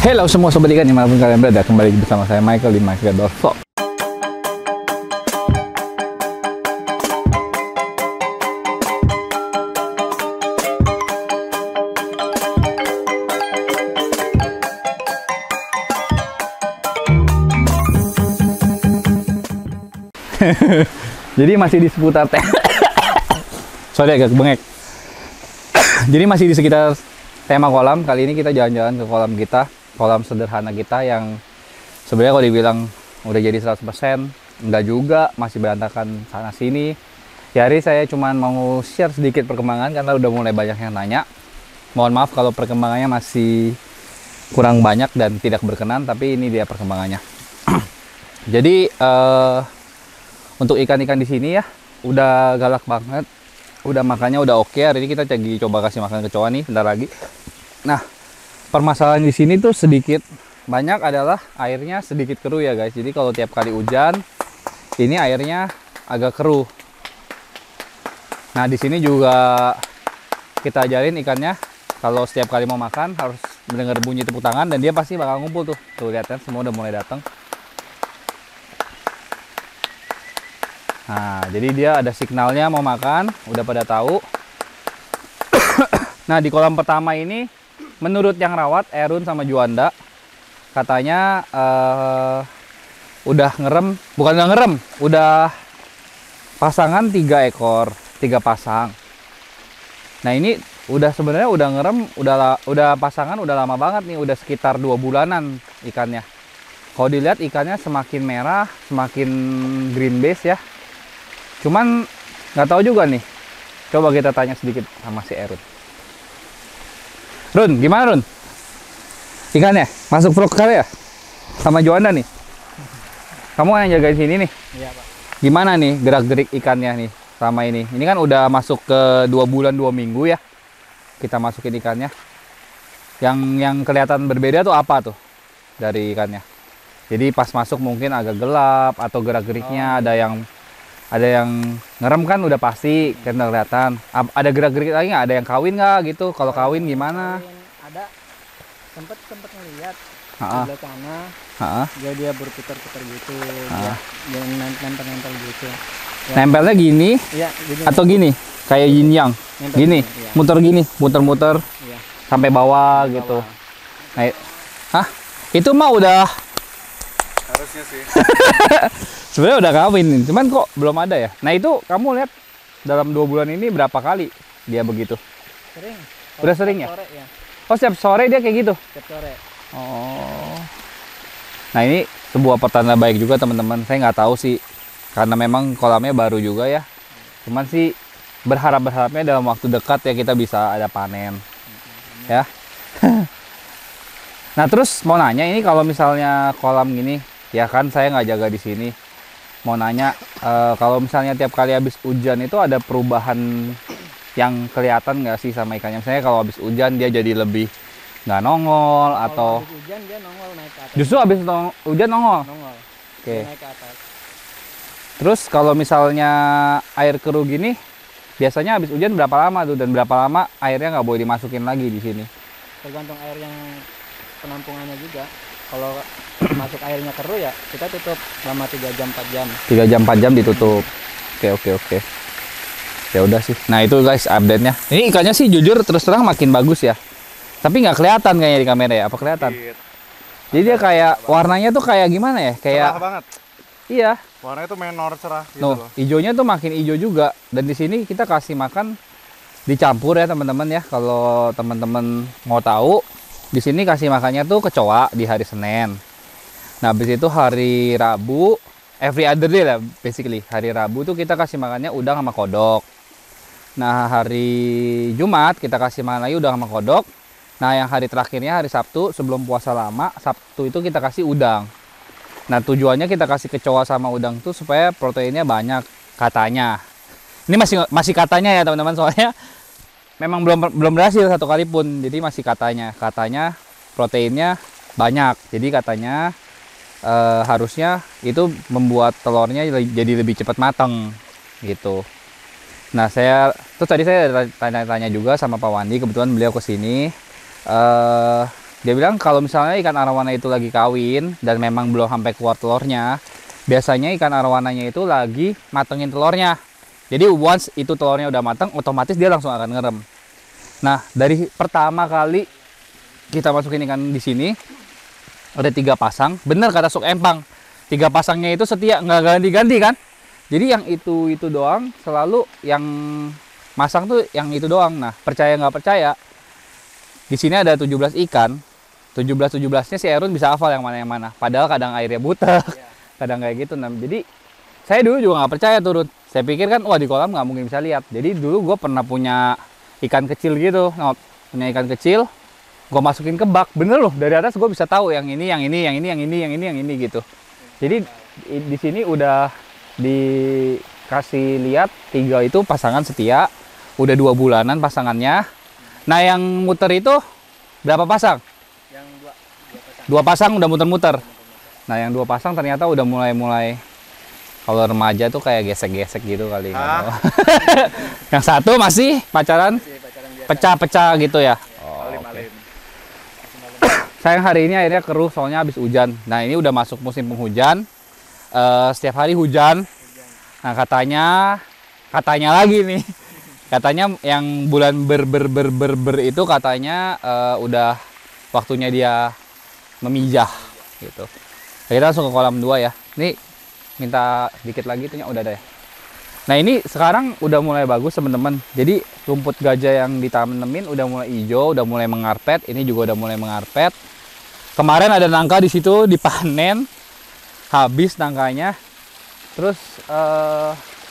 Halo semua sobat ikan dimanapun kalian berada, kembali bersama saya Michael di Michael Vlog. Jadi masih di seputar sorry agak bengek. Jadi masih di sekitar tema kolam. Kali ini kita jalan-jalan ke kolam kita, kolam sederhana kita yang sebenarnya kalau dibilang udah jadi 100%, enggak juga, masih berantakan sana sini. Ya, hari saya cuman mau share sedikit perkembangan karena udah mulai banyak yang nanya. Mohon maaf kalau perkembangannya masih kurang banyak dan tidak berkenan, tapi ini dia perkembangannya. Jadi untuk ikan-ikan di sini ya udah galak banget, udah makannya udah oke. Hari ini kita lagi coba kasih makan kecoa nih, bentar lagi. Nah, permasalahan di sini tuh sedikit banyak adalah airnya sedikit keruh ya guys. Jadi kalau tiap kali hujan ini airnya agak keruh. Nah, di sini juga kita ajarin ikannya kalau setiap kali mau makan harus mendengar bunyi tepuk tangan dan dia pasti bakal ngumpul tuh. Tuh lihat kan, semua udah mulai datang. Nah, jadi dia ada signalnya mau makan, udah pada tahu. Nah, di kolam pertama ini, menurut yang rawat, Erun sama Juanda, katanya udah ngerem, bukan udah ngerem, udah pasangan 3 ekor, 3 pasang. Nah, ini udah sebenarnya udah ngerem, udah pasangan udah lama banget nih, udah sekitar 2 bulanan ikannya. Kalau dilihat ikannya semakin merah, semakin green base ya. Cuman nggak tahu juga nih. Coba kita tanya sedikit sama si Erun. Run, gimana Run? Ikannya masuk vlog kali ya? Sama Juanda nih. Kamu yang jagain sini nih. Iya, Pak. Gimana nih gerak-gerik ikannya nih selama ini? Ini kan udah masuk ke 2 bulan 2 minggu ya. Kita masukin ikannya. Yang kelihatan berbeda tuh apa tuh dari ikannya? Jadi pas masuk mungkin agak gelap atau gerak-geriknya ada yang ngerem kan udah pasti kan udah kelihatan. Ada gerak-gerik lagi nggak? Ada yang kawin nggak gitu? Kalau kawin gimana? Ada, sempet ngeliat di Ha-ha. sebelah sana. Ha-ha. Dia berputar-putar gitu, dia nempel gitu. Ya. Nempelnya gini Iya, gini. atau gini? Kayak yin yang. Nempel Gini, iya. muter gini, muter-muter Iya. sampai bawah gitu. Nah, hah? Itu mah udah Harusnya sih. sebenarnya udah kawin, cuman kok belum ada ya. Nah, itu kamu lihat dalam 2 bulan ini berapa kali dia begitu? Sering. Udah sering ya? Sore ya. Oh, setiap sore dia kayak gitu. Setiap sore. Oh. Nah, ini sebuah pertanda baik juga teman-teman. Saya nggak tahu sih, karena memang kolamnya baru juga ya. Cuman sih berharapnya dalam waktu dekat ya kita bisa ada panen. Ya. Nah, terus mau nanya ini kalau misalnya kolam gini, ya kan saya nggak jaga di sini. Mau nanya kalau misalnya tiap kali habis hujan itu ada perubahan yang kelihatan nggak sih sama ikannya? Misalnya kalau habis hujan dia jadi lebih nggak nongol atau Kalau habis hujan dia nongol naik ke atas. justru habis hujan nongol. Nongol. Oke. Dia naik ke atas. Terus kalau misalnya air keruh gini, biasanya habis hujan berapa lama tuh dan berapa lama airnya nggak boleh dimasukin lagi di sini? Tergantung air yang penampungannya juga. Kalau masuk airnya keruh ya kita tutup selama 3 jam 4 jam. 3 jam 4 jam ditutup. Oke. Ya udah sih. Nah, itu guys update-nya. Ini ikannya sih jujur terus terang makin bagus ya. Tapi nggak kelihatan kayaknya di kamera ya. Apa kelihatan? Jadi dia kayak warnanya tuh kayak gimana ya? Kayak Cerah banget. iya. Warnanya tuh menor cerah gitu Nuh, loh. hijaunya tuh makin hijau juga. Dan di sini kita kasih makan dicampur ya teman-teman ya. Kalau teman-teman mau tahu, di sini kasih makannya tuh kecoa di hari Senin. Nah, habis itu hari Rabu, every other day lah basically. Hari Rabu tuh kita kasih makannya udang sama kodok. Nah, hari Jumat kita kasih makan lagi udang sama kodok. Nah, yang hari terakhirnya hari Sabtu sebelum puasa lama, Sabtu itu kita kasih udang. Nah, tujuannya kita kasih kecoa sama udang tuh supaya proteinnya banyak katanya. Ini masih katanya ya teman-teman, soalnya memang belum berhasil satu kali pun. Jadi masih katanya proteinnya banyak. Jadi katanya harusnya itu membuat telurnya jadi lebih cepat matang gitu. Nah, tadi saya tanya-tanya juga sama Pak Wandi, kebetulan beliau kesini. Dia bilang kalau misalnya ikan arwana itu lagi kawin dan memang belum sampai keluar telurnya, biasanya ikan arwananya itu lagi matengin telurnya. Jadi once itu telurnya udah matang, otomatis dia langsung akan ngerem. Nah, dari pertama kali kita masukin ikan di sini, ada 3 pasang. Bener kata Sok Empang, 3 pasangnya itu setia, nggak ganti-ganti kan. Jadi yang itu doang, selalu yang masang tuh yang itu doang. Nah, percaya nggak percaya, di sini ada 17 ikan. 17-17-nya si Erun bisa hafal yang mana. Padahal kadang airnya butek, kadang kayak gitu. Nah, jadi saya dulu juga nggak percaya turun. Saya pikir kan, wah di kolam nggak mungkin bisa lihat. Jadi dulu gue pernah punya ikan kecil gitu. Nah, punya ikan kecil, gue masukin ke bak. Bener loh, dari atas gue bisa tahu yang ini gitu. Jadi di sini udah dikasih lihat 3 itu pasangan setia. Udah 2 bulanan pasangannya. Nah yang muter itu berapa pasang? Yang 2 pasang. 2 pasang udah muter-muter. Nah yang 2 pasang ternyata udah mulai kalau remaja tuh kayak gesek-gesek gitu kali. Yang satu masih pacaran pecah-pecah gitu ya. Alim-alim. Sayang hari ini airnya keruh soalnya habis hujan. Nah ini udah masuk musim penghujan. Setiap hari hujan. Nah katanya lagi nih. Katanya yang bulan ber itu katanya udah waktunya dia memijah gitu. Kita langsung ke kolam 2 ya. Ini minta dikit lagi itunya udah ada ya. Nah ini sekarang udah mulai bagus teman-teman. Jadi rumput gajah yang ditanemin udah mulai hijau, udah mulai mengarpet. Ini juga udah mulai mengarpet. Kemarin ada nangka di situ dipanen, habis nangkanya. Terus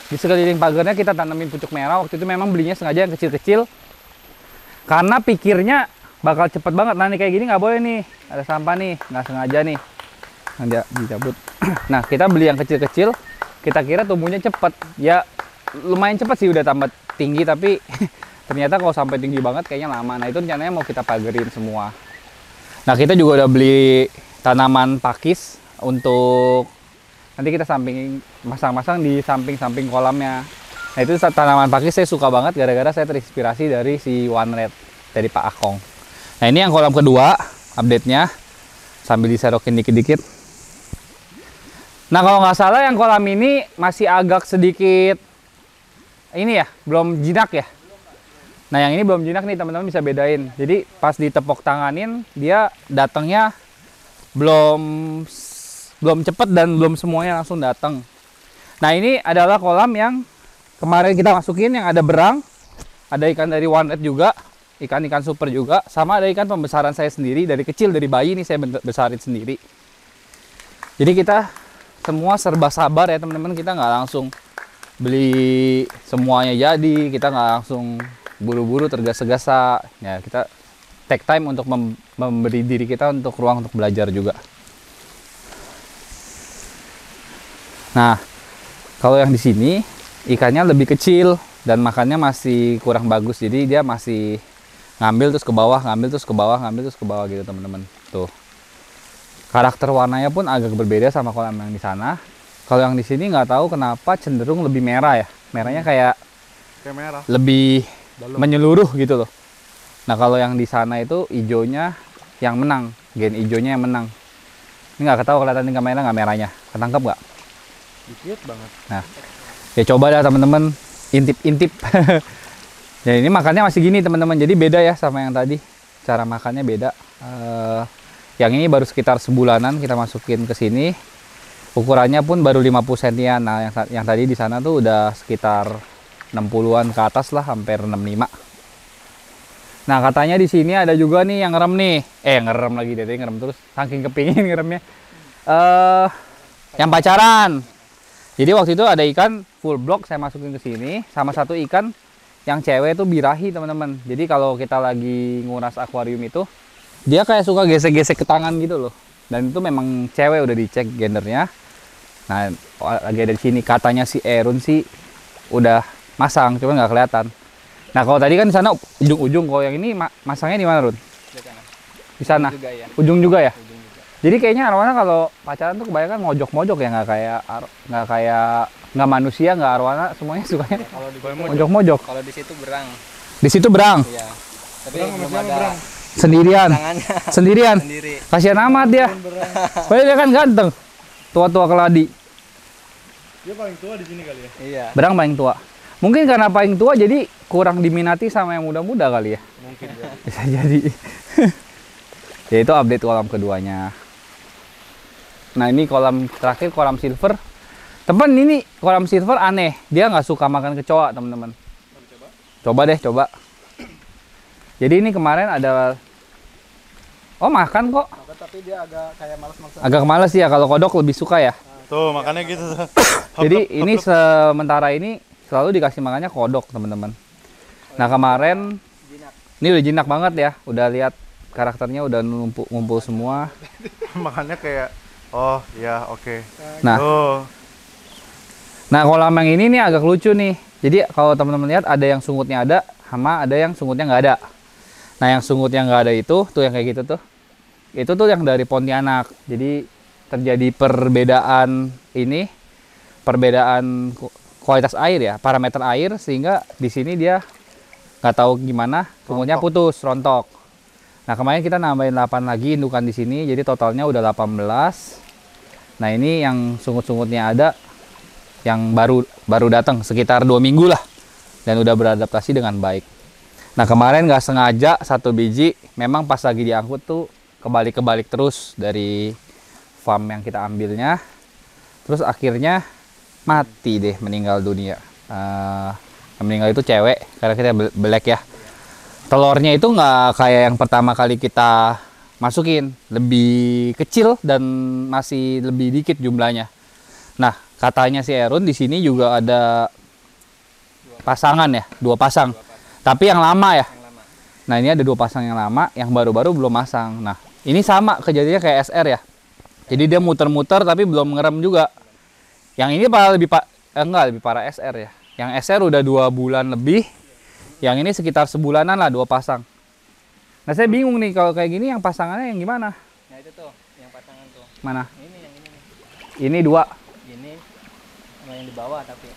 di sekeliling pagarnya kita tanemin pucuk merah. Waktu itu memang belinya sengaja yang kecil-kecil karena pikirnya bakal cepet banget. Nah nih kayak gini nggak boleh nih, ada sampah nih, nggak sengaja nih yang dia dicabut. Nah kita beli yang kecil-kecil, kita kira tumbuhnya cepet. Ya lumayan cepet sih, udah tambah tinggi, tapi ternyata kalau sampai tinggi banget kayaknya lama. Nah itu rencananya mau kita pagerin semua. Nah kita juga udah beli tanaman pakis untuk nanti kita masang-masang di samping-samping kolamnya. Nah itu tanaman pakis saya suka banget gara-gara saya terinspirasi dari si One Red dari Pak Akong. Nah ini yang kolam kedua update-nya sambil diserokin dikit-dikit. Nah kalau nggak salah yang kolam ini masih agak sedikit ini ya, belum jinak ya. Nah yang ini belum jinak nih teman-teman, bisa bedain. Jadi pas ditepok tanganin dia datangnya belum cepet dan belum semuanya langsung datang. Nah ini adalah kolam yang kemarin kita masukin yang ada berang, ada ikan dari One Red juga, ikan-ikan super juga, sama ada ikan pembesaran saya sendiri dari kecil, dari bayi nih saya besarin sendiri. Jadi kita semua serba sabar ya teman-teman, kita nggak langsung beli semuanya jadi, kita nggak langsung buru-buru tergesa-gesa. Ya kita take time untuk memberi diri kita untuk ruang untuk belajar juga. Nah, kalau yang di sini ikannya lebih kecil dan makannya masih kurang bagus, jadi dia masih ngambil terus ke bawah, ngambil terus ke bawah, ngambil terus ke bawah gitu teman-teman. Tuh. Karakter warnanya pun agak berbeda sama kolam yang di sana. Kalau yang di sini nggak tahu kenapa cenderung lebih merah ya. Merahnya kayak merah. Lebih Dalam. menyeluruh gitu loh. Nah kalau yang di sana itu hijaunya yang menang, gen hijaunya yang menang. Ini nggak tahu kelihatan di kamera nggak merahnya, ketangkep nggak? Dikit banget. Nah, ya coba dah teman-teman intip-intip. Ya ini makannya masih gini teman-teman, jadi beda ya sama yang tadi. Cara makannya beda. Yang ini baru sekitar sebulanan kita masukin ke sini. Ukurannya pun baru 50 cm. Nah, yang tadi di sana tuh udah sekitar 60-an ke atas lah, hampir 65. Nah, katanya di sini ada juga nih yang ngerem nih. Ngerem lagi deh, ngerem terus. Saking kepingin ngeremnya. Yang pacaran. Jadi waktu itu ada ikan full block saya masukin ke sini sama satu ikan yang cewek itu birahi, teman-teman. Jadi kalau kita lagi nguras akuarium itu, dia kayak suka gesek-gesek ke tangan gitu loh. Dan itu memang cewek, udah dicek gendernya. Nah, lagi ada di sini. Katanya si Erun sih udah masang, cuma nggak kelihatan. Nah, kalau tadi kan di sana ujung-ujung, kalau yang ini masangnya di mana, Run? Di sana. Juga ya. Ujung juga ya? Ujung juga. Jadi kayaknya arwana kalau pacaran tuh kebanyakan mojok-mojok ya, nggak manusia, nggak arwana, semuanya sukanya Kalau di mojok-mojok. Kalau di situ berang. Di situ berang. Iya. Tapi Berang belum sama ada berang. Sendirian. Tangannya Sendirian. sendiri. Kasihan amat dia. Padahal dia kan ganteng. Tua-tua keladi. Dia paling tua di sini kali ya. Iya. Berang paling tua. Mungkin karena paling tua jadi kurang diminati sama yang muda-muda kali ya. Mungkin ya. Bisa jadi. Ya itu update kolam keduanya. Nah ini kolam terakhir, kolam silver. Teman ini kolam silver aneh. Dia nggak suka makan kecoa teman-teman. Coba deh, coba. Jadi ini kemarin ada. Oh makan kok. Tapi dia agak kayak malas-malasan. Agak males ya, kalau kodok lebih suka ya. Tuh, makanya gitu. Jadi ini sementara ini selalu dikasih makannya kodok teman-teman. Nah kemarin Jinak. ini udah jinak banget ya. Udah lihat karakternya udah ngumpul semua. Makanya kayak, oh ya oke. Nah, Tuh. nah kolam yang ini nih agak lucu nih. Jadi kalau teman-teman lihat ada yang sungutnya ada, sama ada yang sungutnya nggak ada. Nah yang sungutnya nggak ada itu, tuh yang kayak gitu tuh. Itu tuh yang dari Pontianak. Jadi terjadi perbedaan ini, perbedaan kualitas air ya, parameter air sehingga di sini dia nggak tahu gimana, sungutnya putus, rontok. Nah kemarin kita nambahin 8 lagi indukan di sini, jadi totalnya udah 18. Nah ini yang sungut-sungutnya ada, yang baru datang sekitar 2 minggu lah, dan udah beradaptasi dengan baik. Nah kemarin nggak sengaja satu biji, memang pas lagi diangkut tuh kebalik-kebalik terus dari farm yang kita ambilnya, terus akhirnya mati deh, meninggal dunia. Yang meninggal itu cewek, karena kita black ya. Telurnya itu nggak kayak yang pertama kali kita masukin, lebih kecil dan masih lebih dikit jumlahnya. Nah, katanya si Erun di sini juga ada pasangan ya, 2 pasang. Tapi yang lama ya. Nah, ini ada 2 pasang yang lama, yang baru-baru belum masang. Nah, ini sama kejadiannya kayak SR ya. Jadi dia muter-muter tapi belum ngerem juga. Yang ini lebih parah SR ya. Yang SR udah 2 bulan lebih. Yang ini sekitar sebulanan lah 2 pasang. Nah saya bingung nih kalau kayak gini yang pasangannya yang gimana? Nah itu tuh, yang pasangan tuh. Mana? Ini yang ini nih. Ini 2. Ini sama yang di bawah tapi.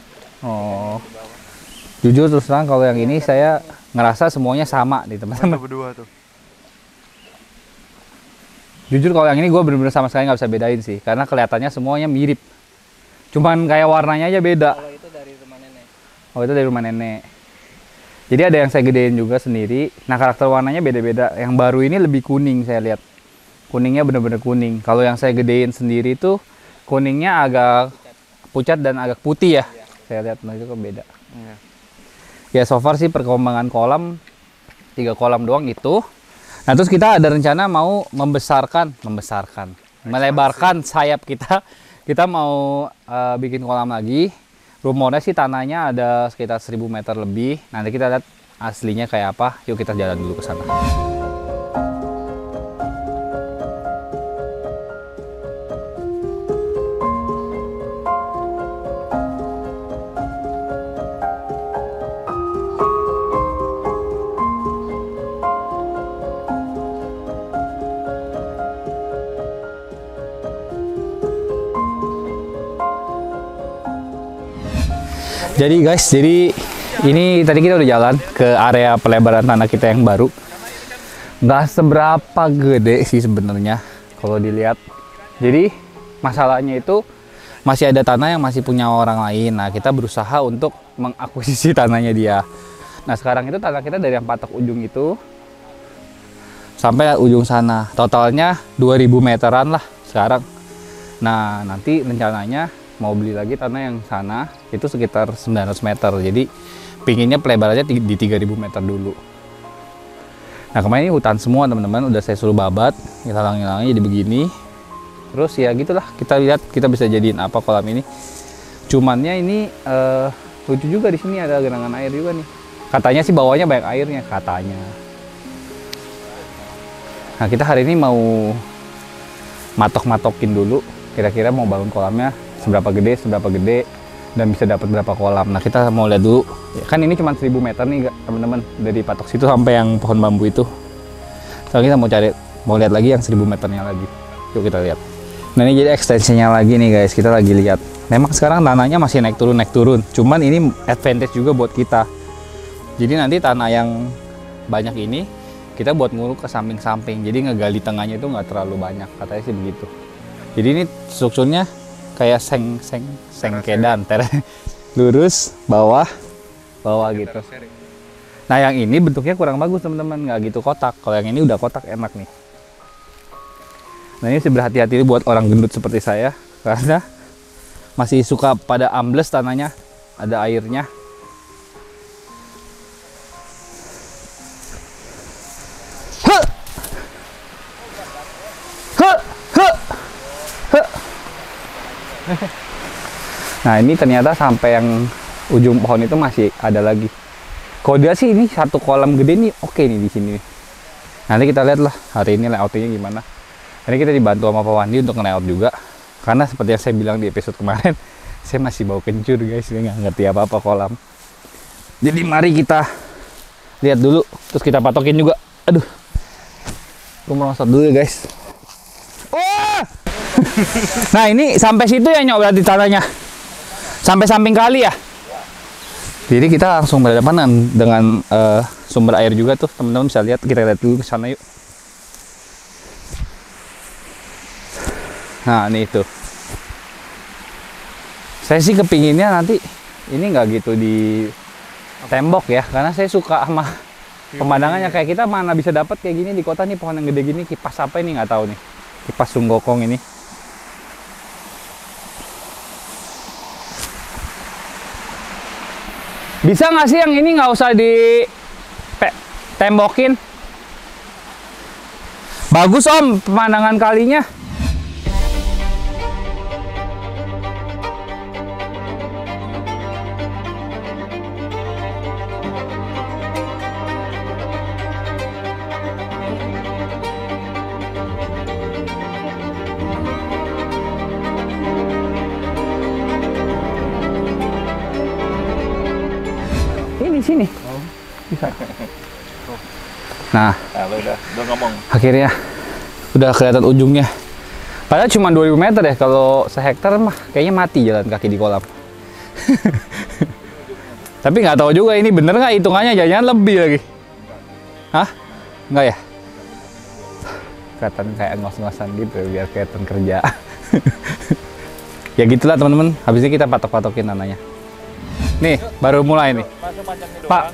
Oh. Di bawah. Jujur terus terang kalau yang ini saya ngerasa semuanya sama nih teman-teman. Itu berdua tuh. Jujur kalau yang ini gue bener-bener sama sekali nggak bisa bedain sih, karena kelihatannya semuanya mirip. Cuman kayak warnanya aja beda. Kalau itu dari rumah nenek. Oh itu dari rumah nenek. Jadi ada yang saya gedein juga sendiri. Nah karakter warnanya beda-beda. Yang baru ini lebih kuning saya lihat. Kuningnya bener-bener kuning. Kalau yang saya gedein sendiri tuh kuningnya agak pucat dan agak putih ya. Saya lihat, nah itu kok beda. Iya. Ya so far sih perkembangan kolam 3 kolam doang itu. Nah terus kita ada rencana mau melebarkan sayap kita. Kita mau bikin kolam lagi. Rumornya sih tanahnya ada sekitar 1000 meter lebih. Nanti kita lihat aslinya kayak apa. Yuk kita jalan dulu ke sana. Jadi guys, ini tadi kita udah jalan ke area pelebaran tanah kita yang baru. Nggak seberapa gede sih sebenarnya kalau dilihat. Jadi masalahnya itu masih ada tanah yang masih punya orang lain. Nah kita berusaha untuk mengakuisisi tanahnya dia. Nah sekarang itu tanah kita dari yang patok ujung itu sampai ujung sana. Totalnya 2000 meteran lah sekarang. Nah nanti rencananya mau beli lagi tanah yang sana itu sekitar 900 meter. Jadi pinginnya pelebarannya di 3000 meter dulu. Nah kemarin ini hutan semua teman-teman, udah saya suruh babat, kita hilang-hilangnya jadi begini. Terus ya gitulah, kita lihat kita bisa jadiin apa kolam ini. Cumannya ini lucu juga, di sini ada genangan air juga nih. Katanya sih bawahnya banyak airnya katanya. Nah kita hari ini mau matok-matokin dulu kira-kira mau bangun kolamnya seberapa gede dan bisa dapat berapa kolam. Nah kita mau lihat dulu ya, kan ini cuma 1000 meter nih teman-teman, dari patok situ sampai yang pohon bambu itu. Sekarang kita mau lihat lagi yang 1000 meternya lagi. Yuk kita lihat. Nah ini jadi ekstensinya lagi nih guys, kita lagi lihat. Memang sekarang tanahnya masih naik turun, cuman ini advantage juga buat kita. Jadi nanti tanah yang banyak ini kita buat nguruk ke samping-samping, jadi ngegali tengahnya itu nggak terlalu banyak, katanya sih begitu. Jadi ini strukturnya kayak sengkedan, lurus bawah gitu. Nah yang ini bentuknya kurang bagus teman-teman, nggak gitu kotak. Kalau yang ini udah kotak enak nih. Nah ini harus berhati-hati buat orang gendut seperti saya, karena masih suka pada ambles tanahnya, ada airnya. Nah ini ternyata sampai yang ujung pohon itu masih ada lagi. Kode sih ini satu kolam gede nih, oke nih di sini. Nanti kita lihat lah hari ini layoutnya gimana. Ini kita dibantu sama Pak Wandi untuk layout juga, karena seperti yang saya bilang di episode kemarin, saya masih bau kencur guys, saya nggak ngerti apa-apa kolam. Jadi mari kita lihat dulu, terus kita patokin juga. Aduh, aku merosot dulu ya guys. Oh! Nah ini sampai situ ya Nyok berarti tanahnya, sampai samping kali ya. Jadi kita langsung berhadapan dengan sumber air juga tuh teman-teman, bisa lihat. Kita lihat dulu ke sana yuk. Nah ini itu. Saya sih kepinginnya nanti ini nggak gitu di tembok ya, karena saya suka sama pemandangannya. Kayak kita mana bisa dapat kayak gini di kota nih, pohon yang gede gini. Kipas apa ini nggak tahu nih, kipas sunggokong ini. Bisa nggak sih yang ini nggak usah ditembokin? Bagus Om pemandangan kalinya. Sini bisa. Nah, udah ngomong. Akhirnya udah kelihatan ujungnya. Padahal cuma 2000 meter ya, kalau sehektar mah kayaknya mati jalan kaki di kolam. Tapi nggak tahu juga ini bener nggak hitungannya, jangan lebih lagi. Hah? Nggak ya? Kelihatan kayak ngos-ngosan gitu biar kelihatan kerja. Ya gitulah teman-teman. Habis ini kita patok-patokin tanahnya. Nih, baru mulai nih. Pak,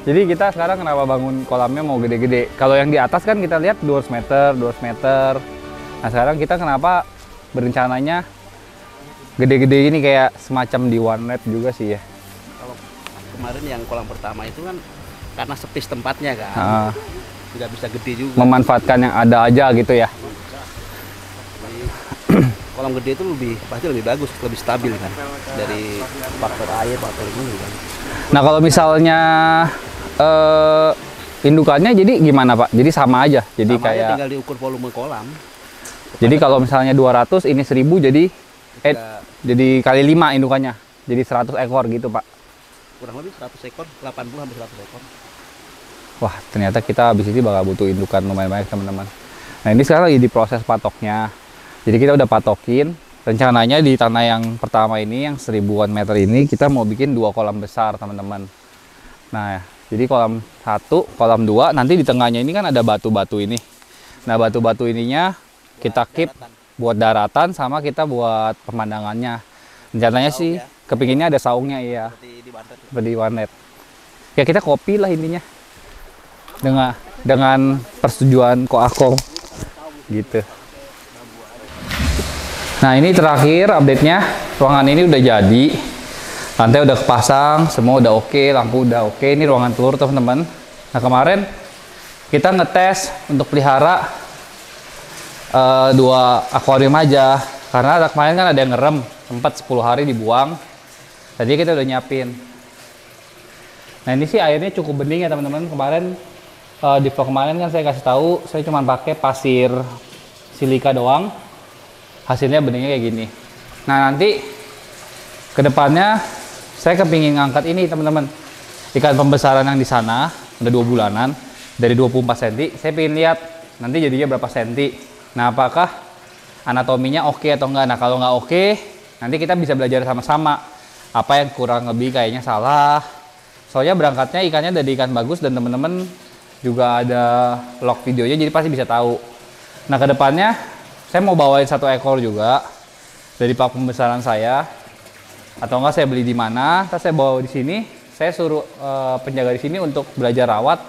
jadi kita sekarang kenapa bangun kolamnya mau gede-gede? Kalau yang di atas kan kita lihat 200 meter, 200 meter. Nah sekarang kita kenapa berencananya gede-gede ini, kayak semacam di OneNet juga sih ya? Kalau kemarin yang kolam pertama itu kan karena sepis tempatnya kan, nggak bisa gede juga. Memanfaatkan yang ada aja gitu ya? Kolam gede itu pasti lebih bagus, lebih stabil kan, dari faktor air, faktor ini kan. Nah kalau misalnya indukannya jadi gimana Pak? Jadi sama aja? Jadi sama kayak aja, tinggal diukur volume kolam. Jadi kalau misalnya 200, ini 1000, jadi kali 5 indukannya. Jadi 100 ekor gitu Pak? Kurang lebih 100 ekor, 80 sampai 100 ekor. Wah ternyata kita habis ini bakal butuh indukan lumayan banyak teman-teman. Nah ini sekarang lagi di proses patoknya. Jadi kita udah patokin, rencananya di tanah yang pertama ini, yang 1000-an meter ini, kita mau bikin 2 kolam besar teman-teman. Nah, jadi kolam 1, kolam 2, nanti di tengahnya ini kan ada batu-batu ini. Nah, batu-batu ininya kita keep buat daratan, sama kita buat pemandangannya. Rencananya sih, kepinginnya ada saungnya, iya. Seperti di OneNet. Ya kita copy lah intinya. Dengan persetujuan Ko Akong. Gitu. Nah ini terakhir update-nya, ruangan ini udah jadi, lantai udah kepasang, semua udah oke, lampu udah oke. Ini ruangan telur teman-teman. Nah kemarin kita ngetes untuk pelihara 2 akuarium aja, karena kemarin kan ada yang ngerem, sempat 10 hari dibuang. Tadi kita udah nyiapin. Nah ini sih airnya cukup bening ya teman-teman. Kemarin di vlog kemarin kan saya kasih tahu, saya cuma pakai pasir silika doang. Hasilnya beningnya kayak gini. Nah nanti kedepannya saya kepingin ngangkat ini teman-teman, ikan pembesaran yang di sana udah 2 bulanan dari 24 cm. Saya pengen lihat nanti jadinya berapa senti. Nah apakah anatominya oke atau enggak. Nah kalau nggak oke, nanti kita bisa belajar sama-sama apa yang kurang lebih kayaknya salah. Soalnya berangkatnya ikannya dari ikan bagus, dan teman-teman juga ada log videonya, jadi pasti bisa tahu. Nah, kedepannya saya mau bawain 1 ekor juga dari pak pembesaran saya, atau enggak saya beli di mana, terus saya bawa di sini, saya suruh penjaga di sini untuk belajar rawat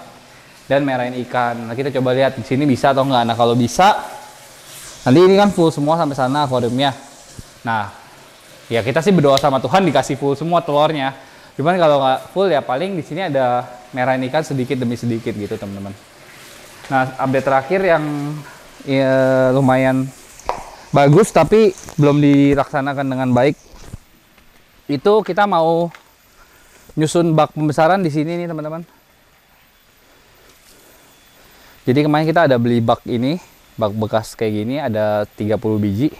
dan merahin ikan. Nah, kita coba lihat di sini bisa atau enggak. Nah, kalau bisa, nanti ini kan full semua sampai sana akuariumnya. Nah, ya kita sih berdoa sama Tuhan dikasih full semua telurnya. Cuman kalau nggak full ya paling di sini ada merahin ikan sedikit demi sedikit gitu teman-teman. Nah, update terakhir yang ya, lumayan bagus tapi belum dilaksanakan dengan baik. Itu kita mau nyusun bak pembesaran di sini nih teman-teman. Jadi kemarin kita ada beli bak ini, bak bekas kayak gini ada 30 biji.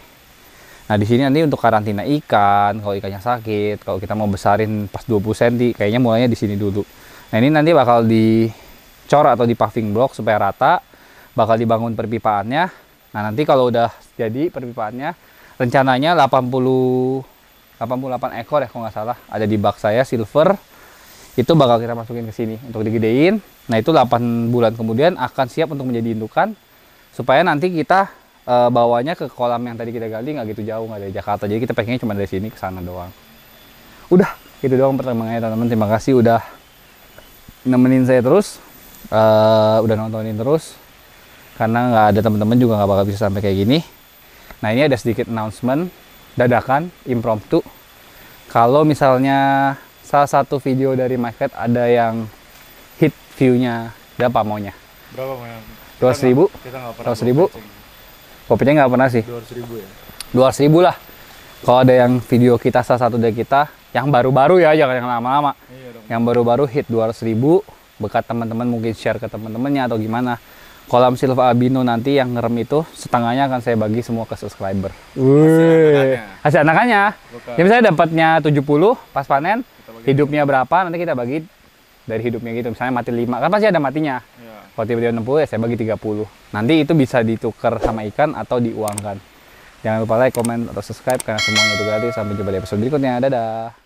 Nah, di sini nanti untuk karantina ikan, kalau ikannya sakit, kalau kita mau besarin pas 20 cm, kayaknya mulainya di sini dulu. Nah, ini nanti bakal dicor atau di paving block supaya rata, bakal dibangun perpipaannya. Nah, nanti kalau udah jadi perpipaannya, rencananya 88 ekor ya kalau nggak salah, ada di bak saya silver. Itu bakal kita masukin ke sini untuk digedein. Nah, itu 8 bulan kemudian akan siap untuk menjadi indukan supaya nanti kita bawanya ke kolam yang tadi kita gali nggak gitu jauh, nggak dari Jakarta. Jadi kita pengennya cuma dari sini ke sana doang. Udah, gitu doang perkembangannya teman-teman. Terima kasih udah nemenin saya terus, udah nontonin terus. Karena nggak ada teman-teman juga nggak bakal bisa sampai kayak gini. Nah, ini ada sedikit announcement dadakan, impromptu. Kalau misalnya salah satu video dari MyCat ada yang hit view-nya, berapa maunya? Berapa banyak? 200.000? Kita nggak pernah 200.000? Kopinya nggak pernah sih. 200.000 ya. 200.000 lah. Kalau ada yang video kita salah satu dari kita yang baru-baru ya, jangan yang lama-lama. Iya dong. Yang baru-baru hit 200.000, berkat teman-teman mungkin share ke teman-temannya atau gimana. Kolam silver albino nanti yang ngerem itu setengahnya akan saya bagi semua ke subscriber. Wih. Hasil anakannya. Ya misalnya dapatnya 70 pas panen, hidupnya berapa nanti kita bagi dari hidupnya gitu. Misalnya mati 5, kan pasti ada matinya. Iya. Kalau tiba-tiba 60 ya saya bagi 30. Nanti itu bisa ditukar sama ikan atau diuangkan. Jangan lupa like, comment, atau subscribe karena semuanya itu gratis. Sampai jumpa di episode berikutnya. Dadah.